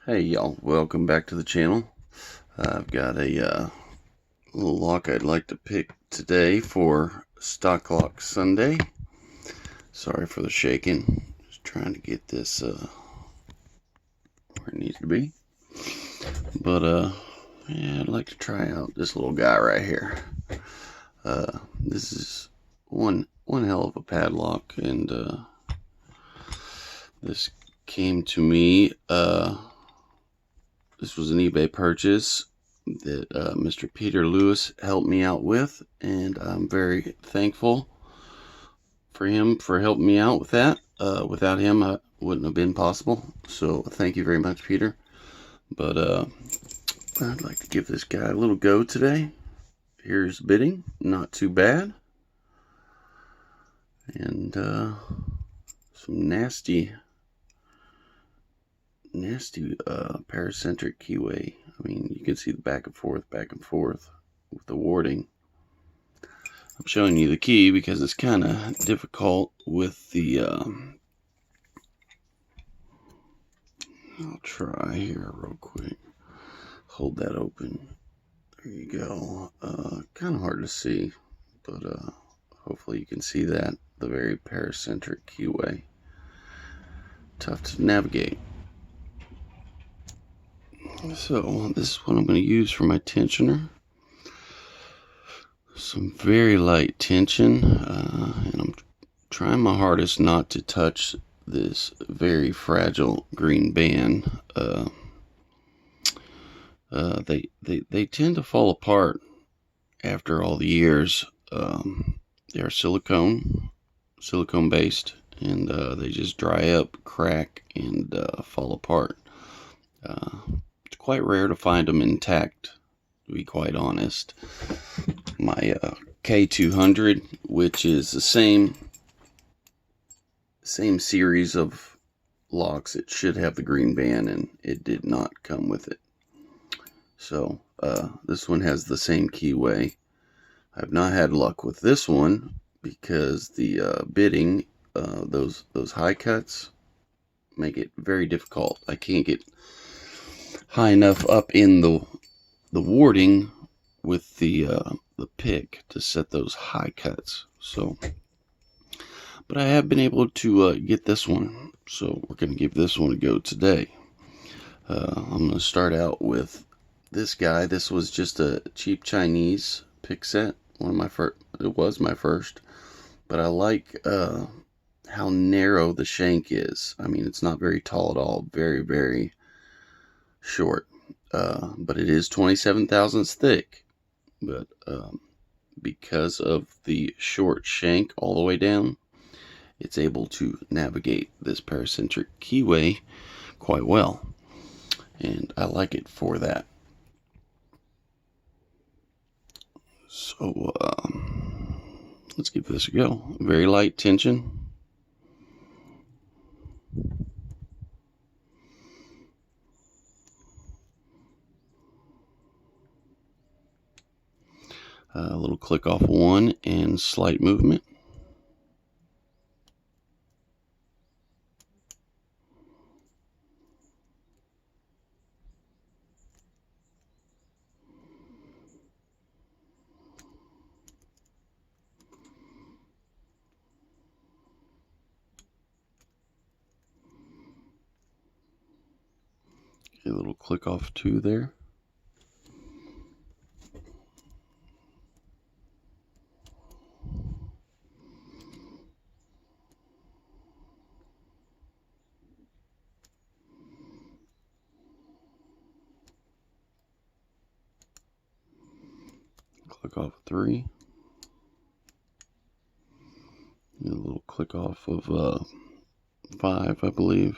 Hey y'all, welcome back to the channel. I've got a little lock I'd like to pick today for Stock Lock Sunday. Sorry for the shaking. Just trying to get this where it needs to be. But yeah, I'd like to try out this little guy right here. This is one hell of a padlock, and this came to me. This was an eBay purchase that Mr. Peter Lewis helped me out with, and I'm very thankful for him for helping me out with that. Without him, it wouldn't have been possible. So thank you very much, Peter. But I'd like to give this guy a little go today. Here's bidding, not too bad, and some nasty paracentric keyway. I mean, you can see the back and forth with the warding. I'm showing you the key because it's kind of difficult with the I'll try here real quick. Hold that open. There you go. Kind of hard to see, but hopefully you can see that. The very paracentric keyway. Tough to navigate. So this is what I'm going to use for my tensioner. Some very light tension, and I'm trying my hardest not to touch this very fragile green band. They tend to fall apart after all the years. They are silicone based, and they just dry up, crack, and fall apart. It's quite rare to find them intact, to be quite honest. My K300, which is the same series of locks, it should have the green band, and it did not come with it. So this one has the same keyway. I've not had luck with this one because the bidding, those high cuts make it very difficult. I can't get high enough up in the warding with the pick to set those high cuts. So, but I have been able to get this one. So we're going to give this one a go today. I'm going to start out with this guy. This was just a cheap Chinese pick set. One of my first. It was my first, but I like how narrow the shank is. I mean, it's not very tall at all. Very, very short. But it is 27 thousandths thick. But because of the short shank all the way down, it's able to navigate this paracentric keyway quite well, and I like it for that. So let's give this a go. Very light tension. A little click off one and slight movement. A little click off two there. Click off three. And a little click off of five, I believe.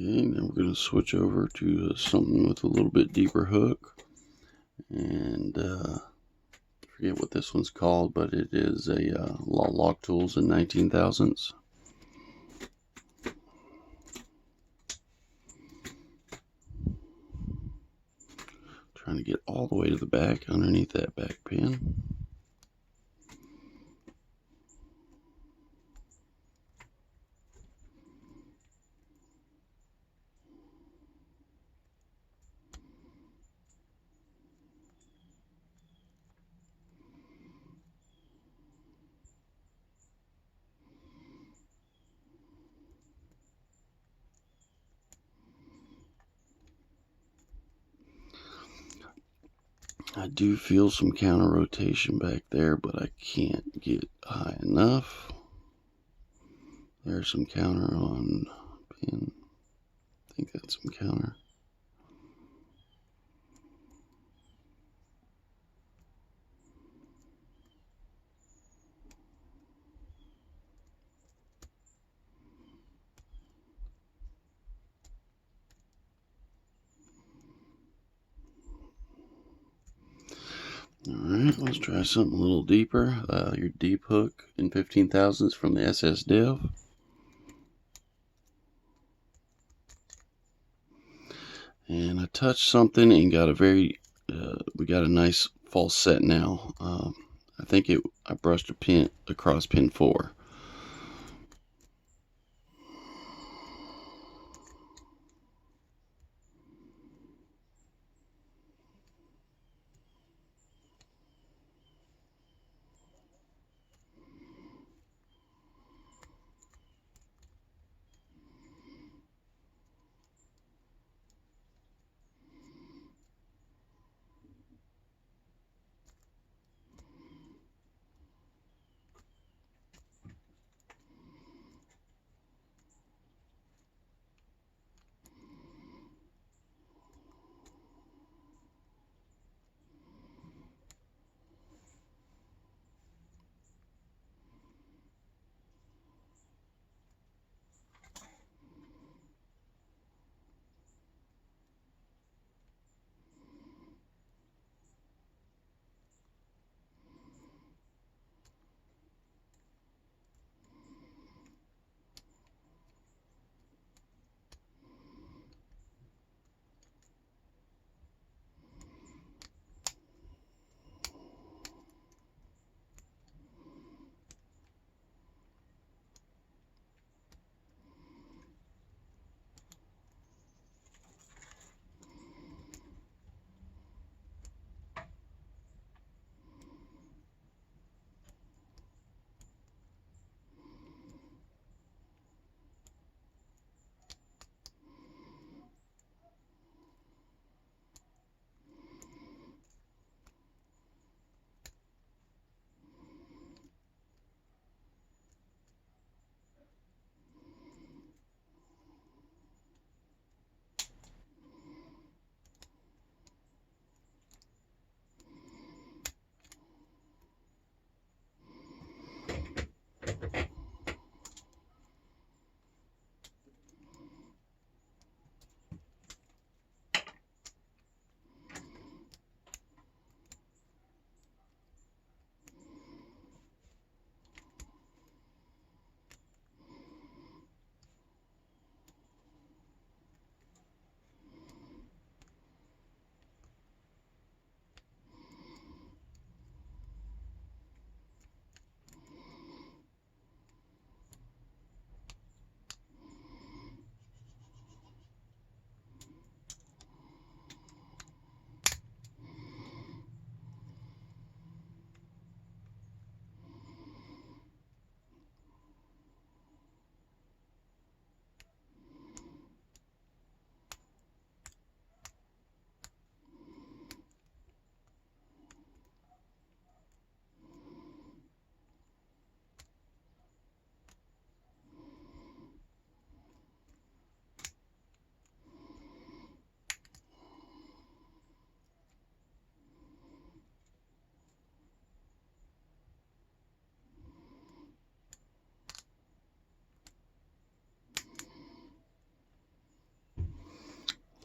Okay, now we're going to switch over to something with a little bit deeper hook. And forget what this one's called, but it is a Lock Tools in 19,000s. Trying to get all the way to the back underneath that back pin. I do feel some counter rotation back there, but I can't get high enough. There's some counter on pin. I think that's some counter. Alright, let's try something a little deeper. Your deep hook in 15,000s from the SS Dev. And I touched something and got we got a nice false set now. I think I brushed a pin across pin 4.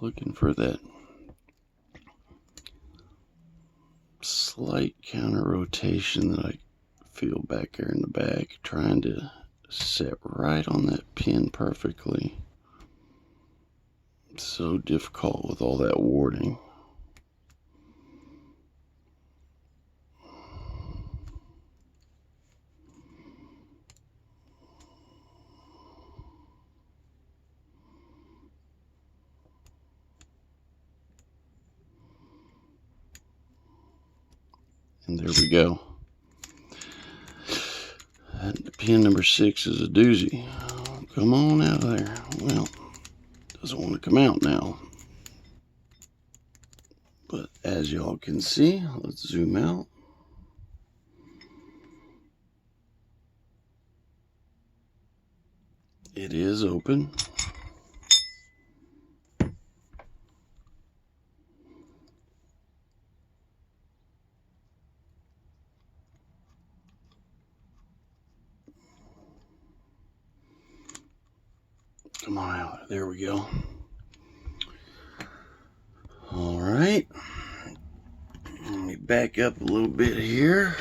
Looking for that slight counter rotation that I feel back there in the back, trying to set right on that pin perfectly. It's so difficult with all that warding. And there we go. And pin number 6 is a doozy. Come on out of there. Well, doesn't want to come out now. But as y'all can see, let's zoom out. It is open. Come on out. There we go. All right. Let me back up a little bit here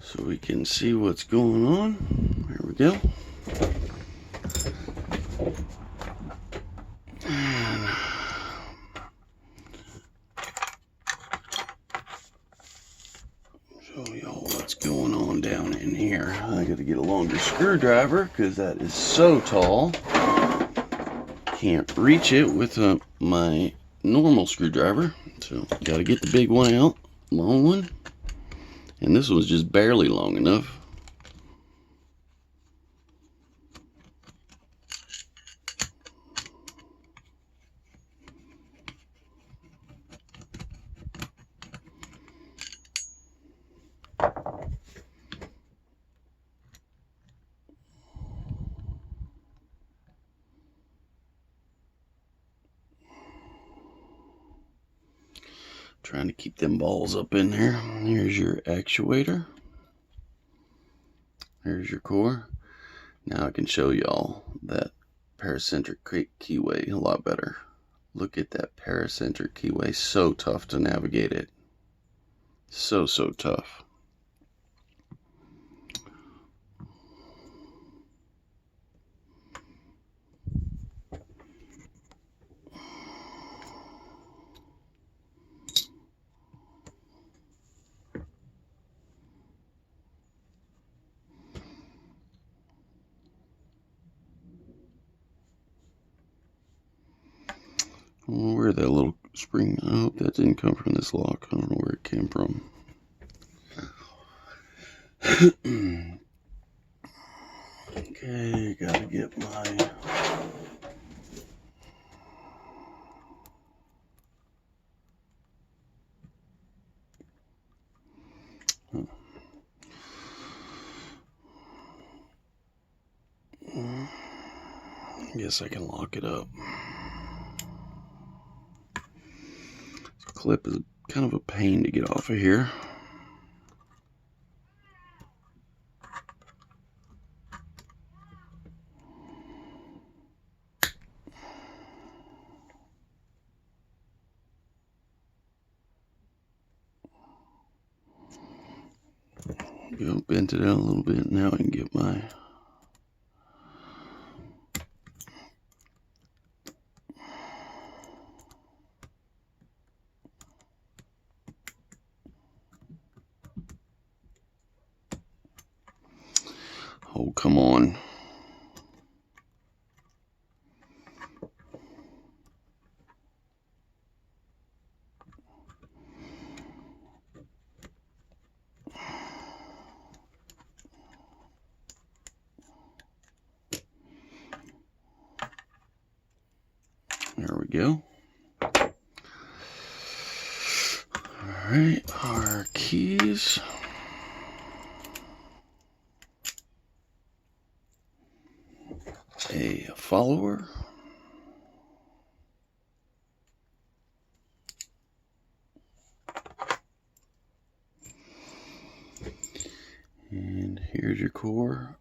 so we can see what's going on. There we go. And show y'all what's going on down in here. I got to get a longer screwdriver because that is so tall. Can't reach it with my normal screwdriver, so got to get the big one out, long one, and this one's just barely long enough. Trying to keep them balls up in there. Here's your actuator. Here's your core. Now I can show y'all that paracentric keyway a lot better. Look at that paracentric keyway. So tough to navigate it. So tough. Where that little spring? I hope that didn't come from this lock. I don't know where it came from. Okay, gotta get my I guess I can lock it up. This clip is kind of a pain to get off of here. Go bent it out a little bit. Now I can get my oh, come on. There we go. All right, our keys. A follower. And here's your core.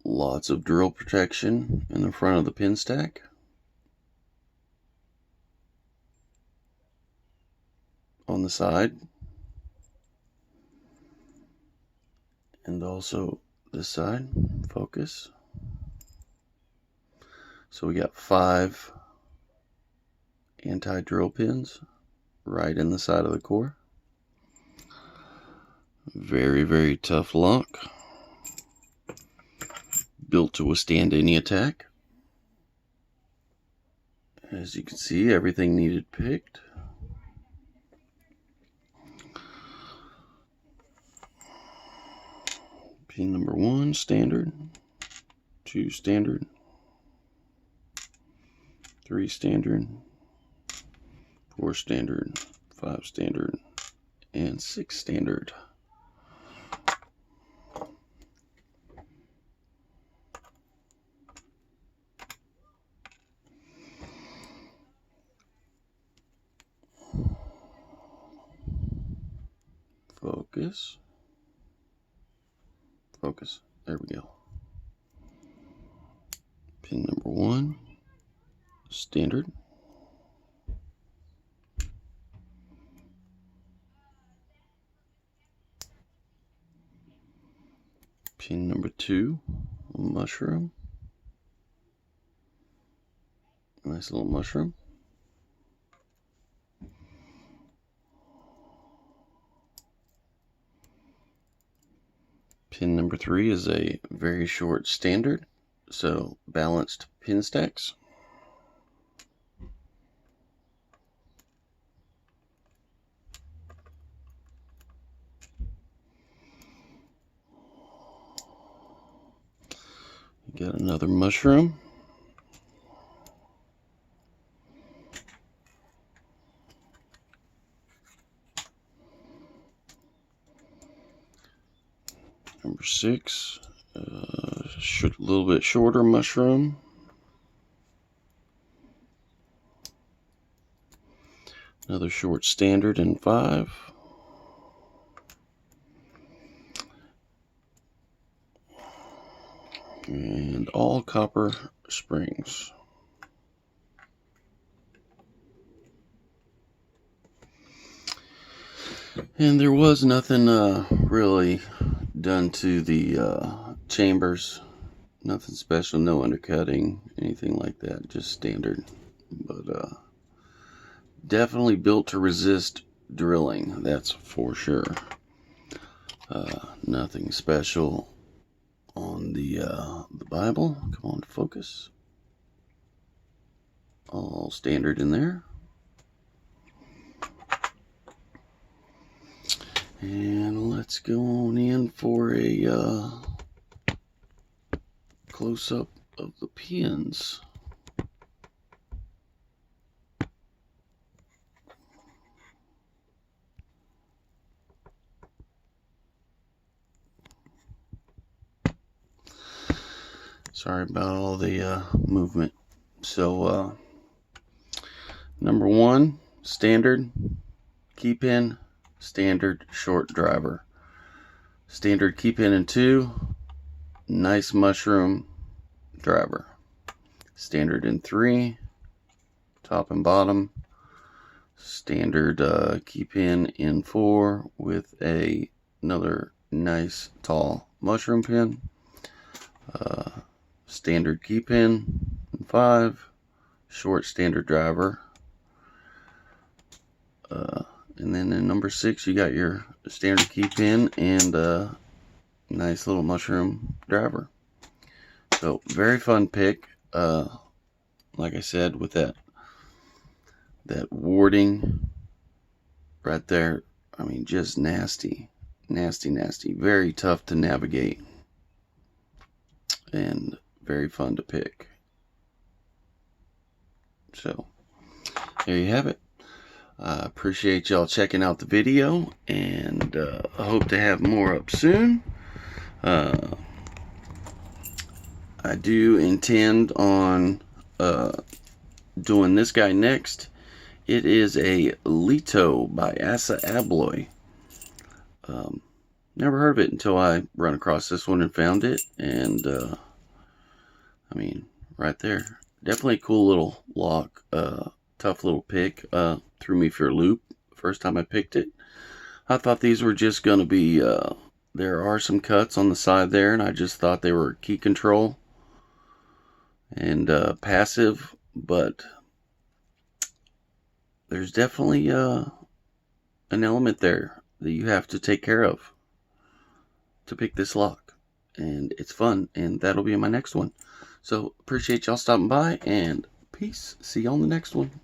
Lots of drill protection in the front of the pin stack. on the side, and also this side. Focus. So we got 5 anti-drill pins right in the side of the core. Very, very tough lock. Built to withstand any attack. As you can see, everything needed picked. Pin number 1, standard. 2, standard. 3, standard. 4, standard. 5, standard. And 6, standard. Focus. Focus. There we go. Pin number 1, standard. Pin number 2, mushroom. Nice little mushroom. Pin number 3 is a very short standard, so balanced pin stacks. You got another mushroom. Number 6, a little bit shorter mushroom. Another short standard in 5. And all copper springs. And there was nothing really done to the chambers. Nothing special, no undercutting, anything like that, just standard. But definitely built to resist drilling, that's for sure. Nothing special on the Bible. Come on, focus. All standard in there. And let's go on in for a close-up of the pins. Sorry about all the movement. So number 1, standard key pin, standard short driver. Standard key pin in 2, nice mushroom driver. Standard in 3, top and bottom. Standard key pin in 4 with another nice tall mushroom pin. Standard key pin in 5, short standard driver. And then in number 6, you got your standard key pin and a nice little mushroom driver. So very fun pick. Like I said, with that warding right there, I mean, just nasty, nasty, nasty. Very tough to navigate and very fun to pick. So there you have it. I appreciate y'all checking out the video, and I hope to have more up soon. I do intend on doing this guy next. It is a Leto by Asa Abloy. Never heard of it until I run across this one and found it, and I mean, right there, definitely a cool little lock. Tough little pick. Threw me for a loop first time I picked it. I thought these were just going to be, there are some cuts on the side there, and I just thought they were key control and passive, but there's definitely an element there that you have to take care of to pick this lock, and it's fun, and that'll be in my next one. So appreciate y'all stopping by, and peace. See you on the next one.